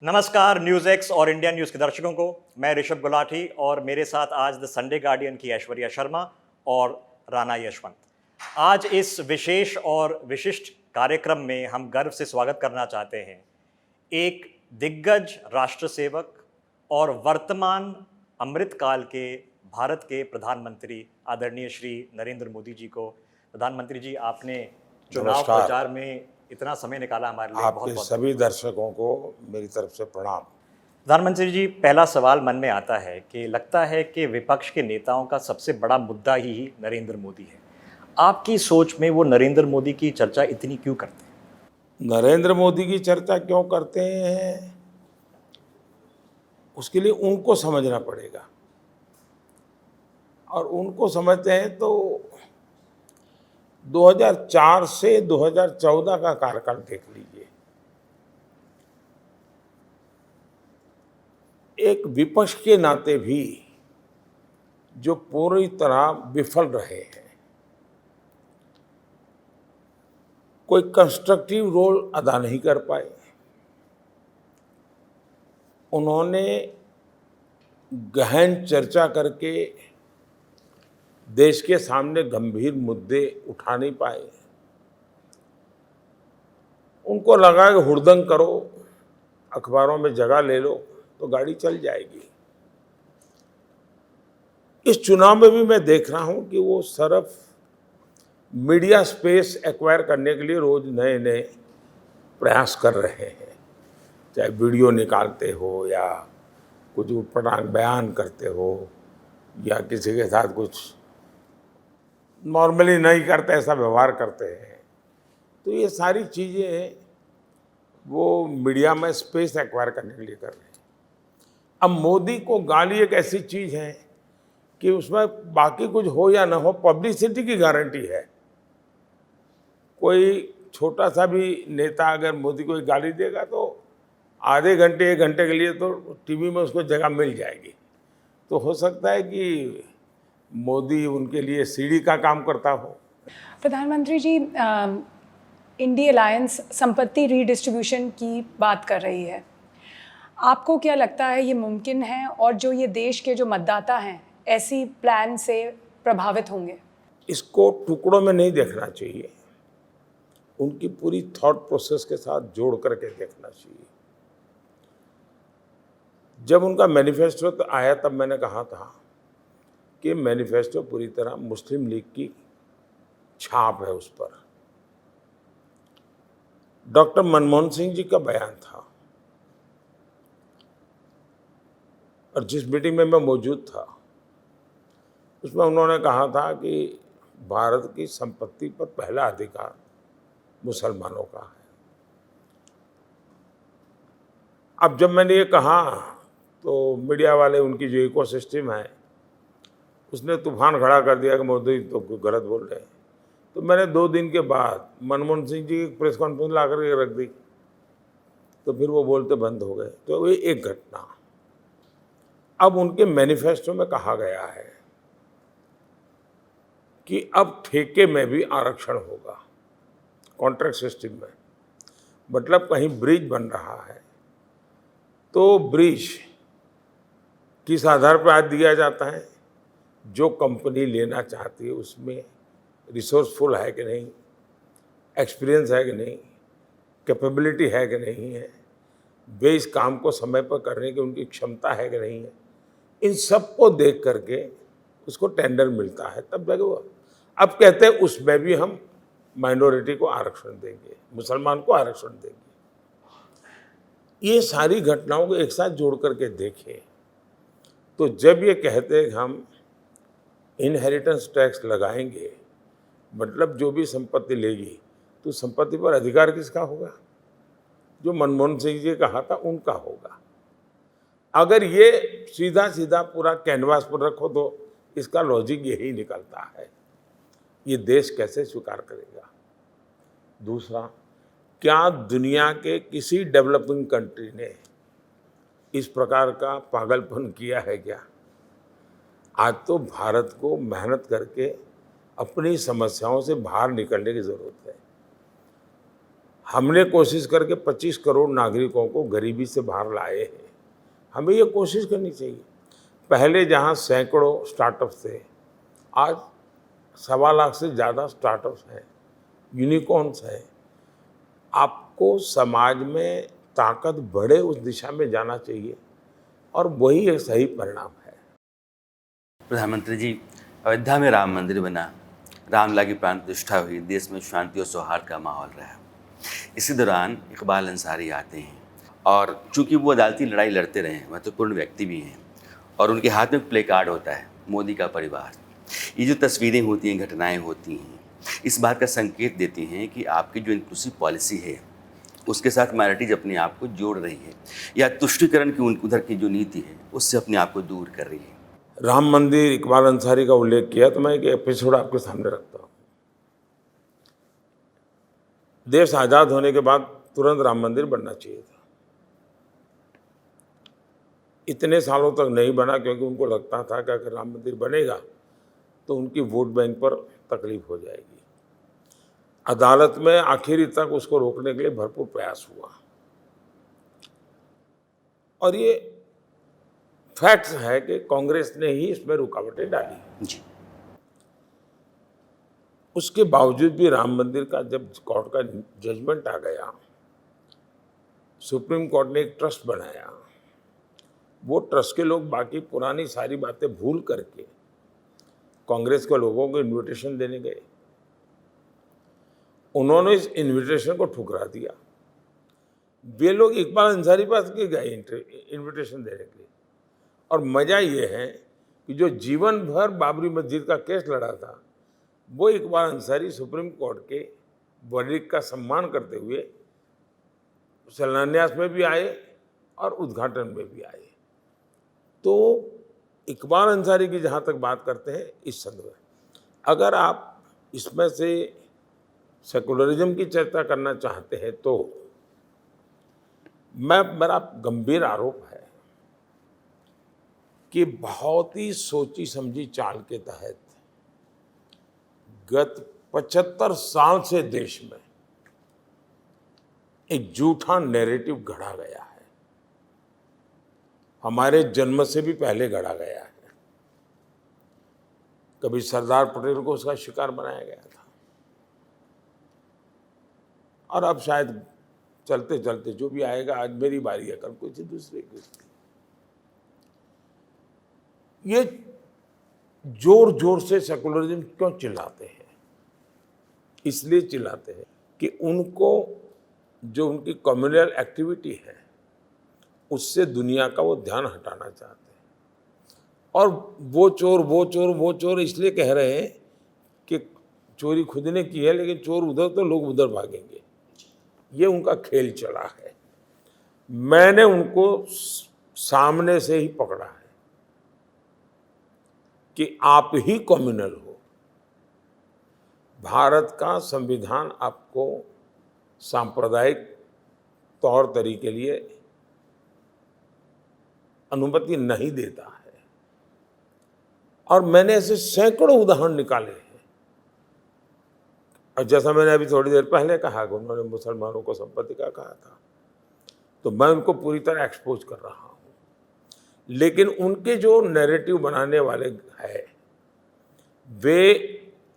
नमस्कार news x और India news के दर्शकों को। मैं ऋषभ गुलाटी और मेरे साथ आज द संडे गार्डियन की ऐश्वर्या शर्मा और राणा यशवंत। आज इस विशेष और विशिष्ट कार्यक्रम में हम गर्व से स्वागत करना चाहते हैं एक दिग्गज राष्ट्र सेवक और वर्तमान अमृतकाल के भारत के प्रधानमंत्री आदरणीय श्री नरेंद्र मोदी जी को। प्रधानमंत्री जी, आपने चुनाव प्रचार में इतना समय निकाला हमारे लिए, आपके सभी दर्शकों को मेरी तरफ से प्रणाम। प्रधानमंत्री जी, पहला सवाल मन में आता है कि लगता है कि विपक्ष के नेताओं का सबसे बड़ा मुद्दा ही नरेंद्र मोदी है। आपकी सोच में वो नरेंद्र मोदी की चर्चा इतनी क्यों करते हैं? नरेंद्र मोदी की चर्चा क्यों करते हैं, उसके लिए उनको समझना पड़ेगा। और उनको समझते हैं तो 2004 से 2014 का कार्यकाल देख लीजिए। एक विपक्ष के नाते भी जो पूरी तरह विफल रहे हैं, कोई कंस्ट्रक्टिव रोल अदा नहीं कर पाए। उन्होंने गहन चर्चा करके देश के सामने गंभीर मुद्दे उठा नहीं पाए। उनको लगा कि हुड़दंग करो, अखबारों में जगह ले लो तो गाड़ी चल जाएगी। इस चुनाव में भी मैं देख रहा हूं कि वो सिर्फ मीडिया स्पेस एक्वायर करने के लिए रोज नए नए प्रयास कर रहे हैं, चाहे वीडियो निकालते हो या कुछ ऊटपटांग बयान करते हो या किसी के साथ कुछ नॉर्मली नहीं करते ऐसा व्यवहार करते हैं। तो ये सारी चीज़ें वो मीडिया में स्पेस एक्वायर करने के लिए कर रहे हैं। अब मोदी को गाली एक ऐसी चीज़ है कि उसमें बाकी कुछ हो या ना हो, पब्लिसिटी की गारंटी है। कोई छोटा सा भी नेता अगर मोदी को गाली देगा तो आधे घंटे 1 घंटे के लिए तो टीवी में उसको जगह मिल जाएगी। तो हो सकता है कि मोदी उनके लिए सीढ़ी का काम करता हो। प्रधानमंत्री जी, इंडी अलायंस संपत्ति रीडिस्ट्रीब्यूशन की बात कर रही है। आपको क्या लगता है ये मुमकिन है, और जो ये देश के जो मतदाता हैं ऐसी प्लान से प्रभावित होंगे? इसको टुकड़ों में नहीं देखना चाहिए, उनकी पूरी थॉट प्रोसेस के साथ जोड़ करके देखना चाहिए। जब उनका मैनिफेस्टो तो आया तब मैंने कहा था कि मैनिफेस्टो पूरी तरह मुस्लिम लीग की छाप है उस पर। डॉक्टर मनमोहन सिंह जी का बयान था और जिस मीटिंग में मैं मौजूद था उसमें उन्होंने कहा था कि भारत की संपत्ति पर पहला अधिकार मुसलमानों का है। अब जब मैंने ये कहा तो मीडिया वाले, उनकी जो इकोसिस्टम है, उसने तूफान खड़ा कर दिया कि मोदी तो गलत बोल रहे हैं। तो मैंने 2 दिन के बाद मनमोहन सिंह जी की प्रेस कॉन्फ्रेंस ला करके रख दी, तो फिर वो बोलते बंद हो गए। तो ये एक घटना। अब उनके मैनिफेस्टो में कहा गया है कि अब ठेके में भी आरक्षण होगा, कॉन्ट्रैक्ट सिस्टम में। मतलब कहीं ब्रिज बन रहा है तो ब्रिज किस आधार पर आज दिया जाता है, जो कंपनी लेना चाहती है उसमें रिसोर्सफुल है कि नहीं, एक्सपीरियंस है कि नहीं, कैपेबिलिटी है कि नहीं है, वे इस काम को समय पर करने की उनकी क्षमता है कि नहीं है। इन सब को देख करके उसको टेंडर मिलता है, तब जाके वो। अब कहते हैं उसमें भी हम माइनॉरिटी को आरक्षण देंगे, मुसलमान को आरक्षण देंगे। ये सारी घटनाओं को एक साथ जोड़ करके देखें तो जब ये कहते हैं हम इनहेरिटेंस टैक्स लगाएंगे, मतलब जो भी संपत्ति लेगी तो संपत्ति पर अधिकार किसका होगा? जो मनमोहन सिंह जी कहा था उनका होगा। अगर ये सीधा सीधा पूरा कैनवास पर रखो तो इसका लॉजिक यही निकलता है, ये देश कैसे स्वीकार करेगा? दूसरा, क्या दुनिया के किसी डेवलपिंग कंट्री ने इस प्रकार का पागलपन किया है क्या? आज तो भारत को मेहनत करके अपनी समस्याओं से बाहर निकलने की ज़रूरत है। हमने कोशिश करके 25 करोड़ नागरिकों को गरीबी से बाहर लाए हैं। हमें ये कोशिश करनी चाहिए। पहले जहाँ सैकड़ों स्टार्टअप्स थे, आज 1.25 लाख से ज़्यादा स्टार्टअप्स हैं, यूनिकॉर्न्स हैं। आपको समाज में ताकत बढ़े उस दिशा में जाना चाहिए और वही एक सही परिणाम है। प्रधानमंत्री जी, अयोध्या में राम मंदिर बना, रामलला की प्राण प्रतिष्ठा हुई, देश में शांति और सौहार्द का माहौल रहा। इसी दौरान इकबाल अंसारी आते हैं और चूंकि वो अदालती लड़ाई लड़ते रहे, महत्वपूर्ण व्यक्ति भी हैं, और उनके हाथ में प्ले कार्ड होता है मोदी का परिवार। ये जो तस्वीरें होती हैं, घटनाएं होती हैं, इस बात का संकेत देती हैं कि आपकी जो इंक्लूसिव पॉलिसी है उसके साथ माइनॉरिटीज अपने आप को जोड़ रही है, या तुष्टीकरण की उधर की जो नीति है उससे अपने आप को दूर कर रही है। राम मंदिर, इकबाल अंसारी का उल्लेख किया तो मैं एक एपिसोड आपके सामने रखता हूँ। देश आज़ाद होने के बाद तुरंत राम मंदिर बनना चाहिए था। इतने सालों तक नहीं बना क्योंकि उनको लगता था कि अगर राम मंदिर बनेगा तो उनकी वोट बैंक पर तकलीफ हो जाएगी। अदालत में आखिरी तक उसको रोकने के लिए भरपूर प्रयास हुआ और ये फैक्ट्स है कि कांग्रेस ने ही इसमें रुकावटें डाली। जी। उसके बावजूद भी राम मंदिर का जब कोर्ट का जजमेंट आ गया, सुप्रीम कोर्ट ने एक ट्रस्ट बनाया। वो ट्रस्ट के लोग बाकी पुरानी सारी बातें भूल करके कांग्रेस के लोगों को इनविटेशन देने गए। उन्होंने इस इनविटेशन को ठुकरा दिया। वे लोग इकबाल अंसारी पास के गए इनविटेशन देने के लिए। और मज़ा ये है कि जो जीवन भर बाबरी मस्जिद का केस लड़ा था, वो इकबाल अंसारी सुप्रीम कोर्ट के वर्डिक्ट का सम्मान करते हुए शिलान्यास में भी आए और उद्घाटन में भी आए। तो इकबाल अंसारी की जहाँ तक बात करते हैं इस संदर्भ में, अगर आप इसमें से सेकुलरिज्म की चर्चा करना चाहते हैं तो मेरा गंभीर आरोप है कि बहुत ही सोची समझी चाल के तहत गत 75 साल से देश में एक झूठा नैरेटिव गढ़ा गया है। हमारे जन्म से भी पहले गढ़ा गया है। कभी सरदार पटेल को उसका शिकार बनाया गया था और अब शायद चलते चलते जो भी आएगा, आज मेरी बारी है, कल कोई दूसरे की। ये जोर जोर से सेकुलरिज्म क्यों चिल्लाते हैं? इसलिए चिल्लाते हैं कि उनको जो उनकी कम्युनल एक्टिविटी है उससे दुनिया का वो ध्यान हटाना चाहते हैं। और वो चोर इसलिए कह रहे हैं कि चोरी खुद ने की है, लेकिन चोर उधर तो लोग उधर भागेंगे। ये उनका खेल चला है। मैंने उनको सामने से ही पकड़ा है कि आप ही कम्युनल हो। भारत का संविधान आपको सांप्रदायिक तौर तरीके के लिए अनुमति नहीं देता है। और मैंने ऐसे सैकड़ों उदाहरण निकाले हैं। और जैसा मैंने अभी थोड़ी देर पहले कहा कि उन्होंने मुसलमानों को संपत्ति का कहा था, तो मैं उनको पूरी तरह एक्सपोज कर रहा हूँ। लेकिन उनके जो नैरेटिव बनाने वाले हैं, वे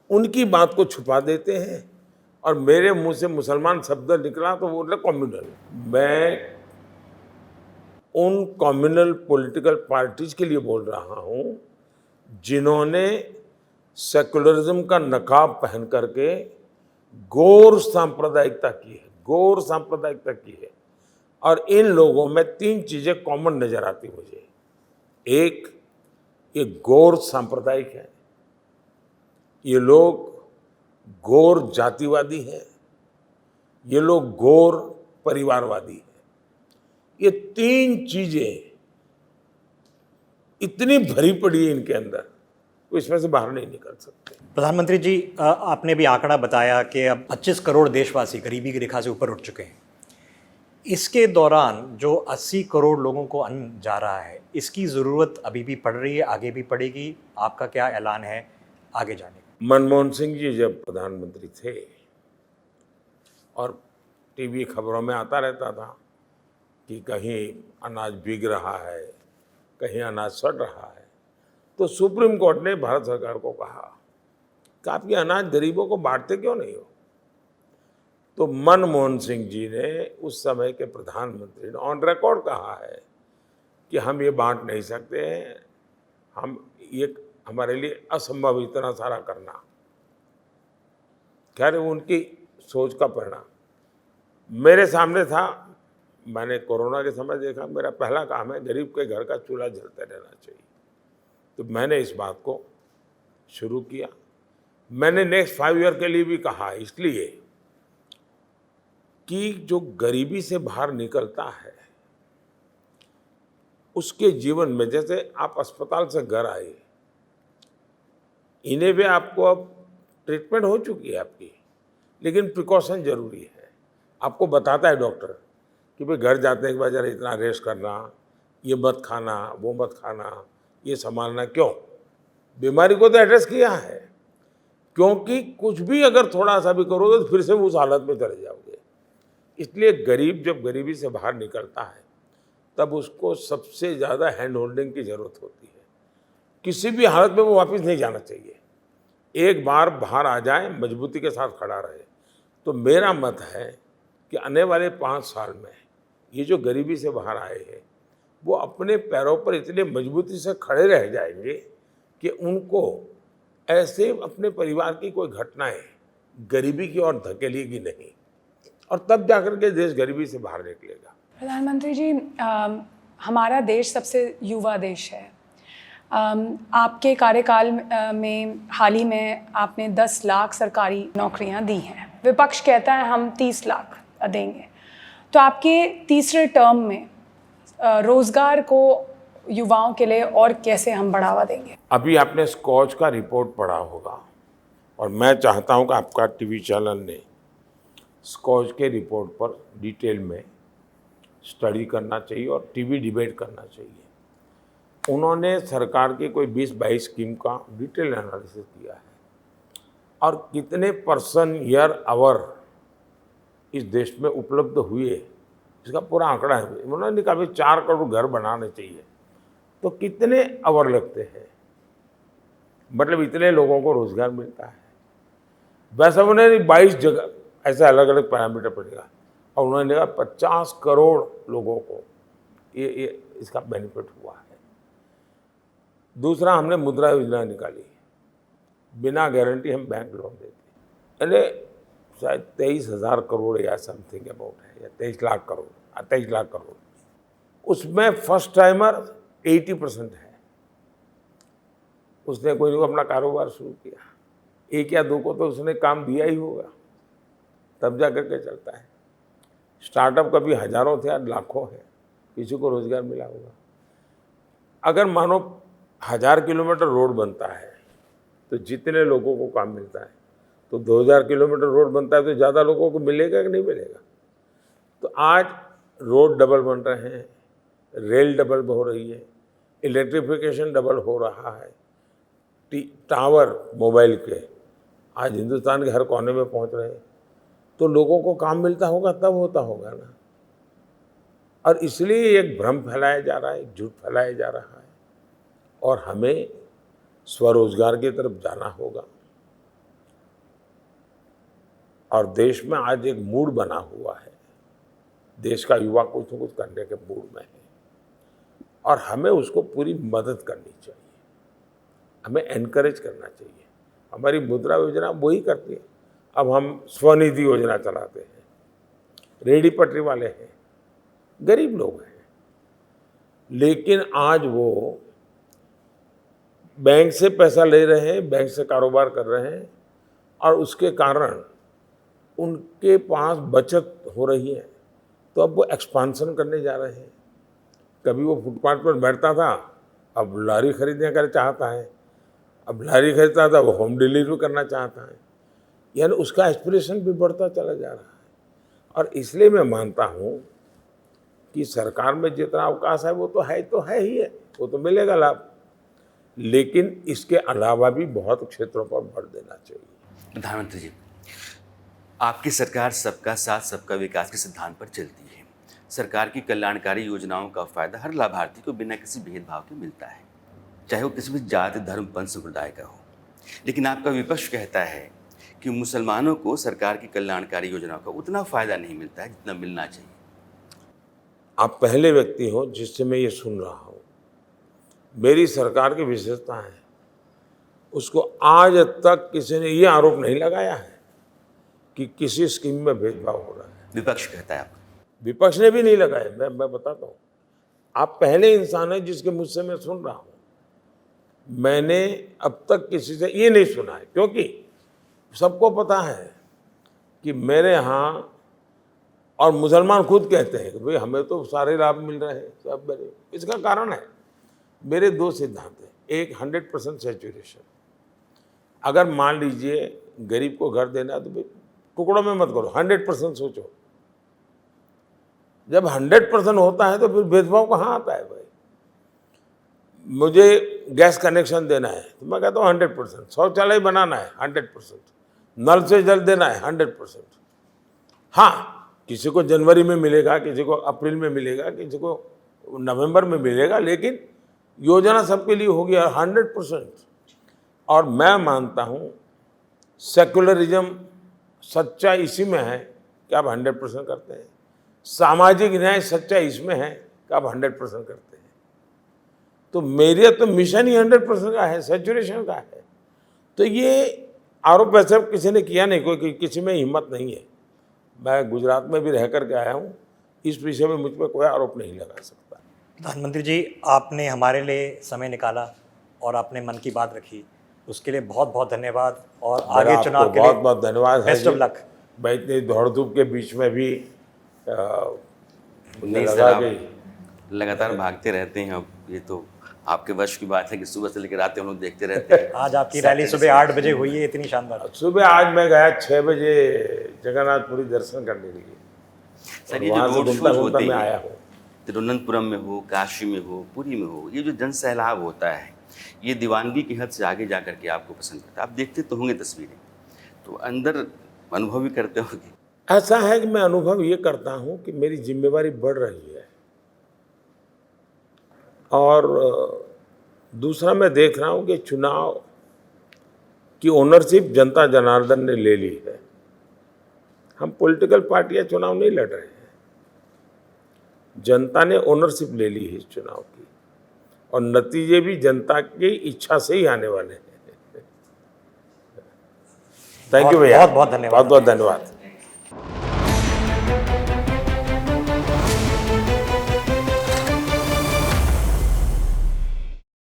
उनकी बात को छुपा देते हैं और मेरे मुंह से मुसलमान शब्द निकला तो वो कम्युनल। मैं उन कम्युनल पॉलिटिकल पार्टीज के लिए बोल रहा हूँ जिन्होंने सेकुलरिज्म का नकाब पहन करके गौर सांप्रदायिकता की है। और इन लोगों में 3 चीज़ें कॉमन नजर आती मुझे। एक, ये गौर सांप्रदायिक है, ये लोग गौर जातिवादी हैं, ये लोग गौर परिवारवादी हैं। ये 3 चीज़ें इतनी भरी पड़ी है इनके अंदर, वो इसमें से बाहर नहीं निकल सकते। प्रधानमंत्री जी, आपने भी आंकड़ा बताया कि अब 25 करोड़ देशवासी गरीबी की रेखा से ऊपर उठ चुके हैं। इसके दौरान जो 80 करोड़ लोगों को अन्न जा रहा है, इसकी ज़रूरत अभी भी पड़ रही है, आगे भी पड़ेगी। आपका क्या ऐलान है आगे जाने का? मनमोहन सिंह जी जब प्रधानमंत्री थे और टीवी खबरों में आता रहता था कि कहीं अनाज भीग रहा है, कहीं अनाज सड़ रहा है, तो सुप्रीम कोर्ट ने भारत सरकार को कहा कि आप ये अनाज गरीबों को बांटते क्यों नहीं हो। तो मनमोहन सिंह जी ने उस समय के प्रधानमंत्री ने ऑन रिकॉर्ड कहा है कि हम ये बांट नहीं सकते हैं, हम ये हमारे लिए असंभव इतना सारा करना। खैर उनकी सोच का परिणाम मेरे सामने था। मैंने कोरोना के समय देखा, मेरा पहला काम है गरीब के घर का चूल्हा जलते रहना चाहिए, तो मैंने इस बात को शुरू किया। मैंने नेक्स्ट 5 ईयर के लिए भी कहा, इसलिए कि जो गरीबी से बाहर निकलता है उसके जीवन में, जैसे आप अस्पताल से घर आए, इन्हें भी आपको अब ट्रीटमेंट हो चुकी है आपकी, लेकिन प्रिकॉशन जरूरी है। आपको बताता है डॉक्टर कि भाई घर जाते के बाद जरा इतना रेस्ट करना, ये मत खाना, वो मत खाना, ये संभालना। क्यों? बीमारी को तो एड्रेस किया है, क्योंकि कुछ भी अगर थोड़ा सा भी करोगे तो फिर से उस हालत में चले जाओगे। इसलिए गरीब जब गरीबी से बाहर निकलता है तब उसको सबसे ज़्यादा हैंड होल्डिंग की ज़रूरत होती है। किसी भी हालत में वो वापस नहीं जाना चाहिए, एक बार बाहर आ जाए, मजबूती के साथ खड़ा रहे। तो मेरा मत है कि आने वाले 5 साल में ये जो गरीबी से बाहर आए हैं वो अपने पैरों पर इतने मजबूती से खड़े रह जाएंगे कि उनको ऐसे अपने परिवार की कोई घटनाएं गरीबी की ओर धकेलेगी नहीं, और तब जाकर के देश गरीबी से बाहर निकलेगा। प्रधानमंत्री जी, हमारा देश सबसे युवा देश है। आपके कार्यकाल में हाल ही में आपने 10 लाख सरकारी नौकरियां दी हैं। विपक्ष कहता है हम 30 लाख देंगे। तो आपके तीसरे टर्म में रोजगार को युवाओं के लिए और कैसे हम बढ़ावा देंगे? अभी आपने स्कॉच का रिपोर्ट पढ़ा होगा, और मैं चाहता हूं कि आपका टीवी चैनल ने स्कॉच के रिपोर्ट पर डिटेल में स्टडी करना चाहिए और टीवी डिबेट करना चाहिए। उन्होंने सरकार की कोई 20-22 स्कीम का डिटेल एनालिसिस किया है और कितने पर्सन ईयर आवर इस देश में उपलब्ध हुए, इसका पूरा आंकड़ा है। उन्होंने कहा 4 करोड़ घर बनाने चाहिए तो कितने आवर लगते हैं, मतलब इतने लोगों को रोजगार मिलता है। वैसे उन्होंने 22 जगह ऐसे अलग अलग पैरामीटर पड़ेगा, और उन्होंने कहा 50 करोड़ लोगों को ये इसका बेनिफिट हुआ है। दूसरा, हमने मुद्रा योजना निकाली, बिना गारंटी हम बैंक लोन देते, यानी शायद 23,000 करोड़ या समथिंग अबाउट है, या 23 लाख करोड़। उसमें फर्स्ट टाइमर 80% है। उसने कोई अपना कारोबार शुरू किया, 1 या 2 को तो उसने काम दिया ही होगा, तब जा करके चलता है। स्टार्टअप कभी हजारों थे, आज लाखों है, किसी को रोजगार मिला होगा। अगर मानो 1000 किलोमीटर रोड बनता है तो जितने लोगों को काम मिलता है, तो 2000 किलोमीटर रोड बनता है तो ज़्यादा लोगों को मिलेगा कि नहीं मिलेगा। तो आज रोड डबल बन रहे हैं, रेल डबल हो रही है, इलेक्ट्रिफिकेशन डबल हो रहा है, टावर मोबाइल के आज हिंदुस्तान के हर कोने में पहुंच रहे हैं, तो लोगों को काम मिलता होगा तब होता होगा ना। और इसलिए एक भ्रम फैलाया जा रहा है, एक झूठ फैलाया जा रहा है, और हमें स्वरोजगार की तरफ जाना होगा। और देश में आज एक मूड बना हुआ है, देश का युवा कुछ न कुछ करने के मूड में है, और हमें उसको पूरी मदद करनी चाहिए, हमें एनकरेज करना चाहिए। हमारी मुद्रा योजना वही करती है। अब हम स्वनिधि योजना चलाते हैं, रेहड़ी पटरी वाले हैं, गरीब लोग हैं, लेकिन आज वो बैंक से पैसा ले रहे हैं, बैंक से कारोबार कर रहे हैं, और उसके कारण उनके पास बचत हो रही है, तो अब वो एक्सपांसन करने जा रहे हैं। कभी वो फुटपाथ पर बैठता था, अब लारी खरीदने का चाहता है, अब लारी खरीदता था वो होम डिलीवरी करना चाहता है, यानी उसका एस्पिरेशन भी बढ़ता चला जा रहा है। और इसलिए मैं मानता हूँ कि सरकार में जितना अवकाश है वो तो है ही है, वो तो मिलेगा लाभ, लेकिन इसके अलावा भी बहुत क्षेत्रों पर बल देना चाहिए। प्रधानमंत्री जी, आपकी सरकार सबका साथ सबका विकास के सिद्धांत पर चलती है। सरकार की कल्याणकारी योजनाओं का फायदा हर लाभार्थी को बिना किसी भेदभाव के मिलता है, चाहे वो किसी भी जाति, धर्म, पंथ, संप्रदाय का हो। लेकिन आपका विपक्ष कहता है कि मुसलमानों को सरकार की कल्याणकारी योजनाओं का उतना फायदा नहीं मिलता है जितना मिलना चाहिए। आप पहले व्यक्ति हो जिससे मैं ये सुन रहा हूँ। मेरी सरकार की विशेषता है, उसको आज तक किसी ने ये आरोप नहीं लगाया है कि किसी स्कीम में भेदभाव हो रहा है। विपक्ष कहता है आपका। विपक्ष ने भी नहीं लगाया। मैं बताता हूँ, आप पहले इंसान हैं जिसके मुझसे मैं सुन रहा हूँ। मैंने अब तक किसी से ये नहीं सुना है, क्योंकि सबको पता है कि मेरे यहाँ, और मुसलमान खुद कहते हैं कि भाई हमें तो सारे लाभ मिल रहे हैं सब मेरे। इसका कारण है मेरे दो सिद्धांत हैं। एक 100% सैचुरेशन। अगर मान लीजिए गरीब को घर देना है तो भाई टुकड़ों में मत करो, 100% सोचो। जब 100% होता है तो फिर भेदभाव कहाँ आता है भाई। मुझे गैस कनेक्शन देना है तो मैं कहता हूँ 100%, शौचालय बनाना है 100%, नल से जल देना है 100%। हाँ, किसी को जनवरी में मिलेगा, किसी को अप्रैल में मिलेगा, किसी को नवंबर में मिलेगा, लेकिन योजना सबके लिए होगी 100%। और मैं मानता हूँ सेकुलरिज्म सच्चा इसी में है कि आप 100% करते हैं। सामाजिक न्याय सच्चा इसमें है कि आप 100% करते हैं। तो मेरे तो मिशन ही 100% का है, सैचुरेशन का है। तो ये आरोप वैसे किसी ने किया नहीं, कोई किसी में हिम्मत नहीं है। मैं गुजरात में भी रह करके आया हूँ, इस विषय में मुझ पर कोई आरोप नहीं लगा सकता। प्रधानमंत्री जी, आपने हमारे लिए समय निकाला और आपने मन की बात रखी, उसके लिए बहुत बहुत धन्यवाद। और आगे चुनाव के लिए बहुत बहुत धन्यवाद। Best of luck. मैं इतनी दौड़ धूप के बीच में भी नहीं सर, आप लगातार भागते रहते हैं। अब ये तो आपके वश की बात है कि सुबह से लेकर रात हम लोग देखते रहते हैं। आज आपकी रैली सुबह 8 बजे हुई है, इतनी शानदार। सुबह आज मैं गया 6 बजे जगन्नाथपुरी दर्शन करने के लिए। सर, ये जो रोड शोज होते हैं, तिरुवनंतपुरम में हो, काशी में हो, पुरी में हो, ये जो जन सैलाब होता है, ये दीवानगी की हद से आगे जा करके आपको पसंद करता है। आप देखते तो होंगे तस्वीरें, तो अंदर अनुभव भी करते होंगे। ऐसा है कि मैं अनुभव ये करता हूँ कि मेरी जिम्मेवारी बढ़ रही है। और दूसरा मैं देख रहा हूँ कि चुनाव की ओनरशिप जनता जनार्दन ने ले ली है। हम पॉलिटिकल पार्टियां चुनाव नहीं लड़ रहे हैं, जनता ने ओनरशिप ले ली है इस चुनाव की, और नतीजे भी जनता की इच्छा से ही आने वाले हैं। थैंक यू भैया, बहुत बहुत धन्यवाद। बहुत बहुत धन्यवाद।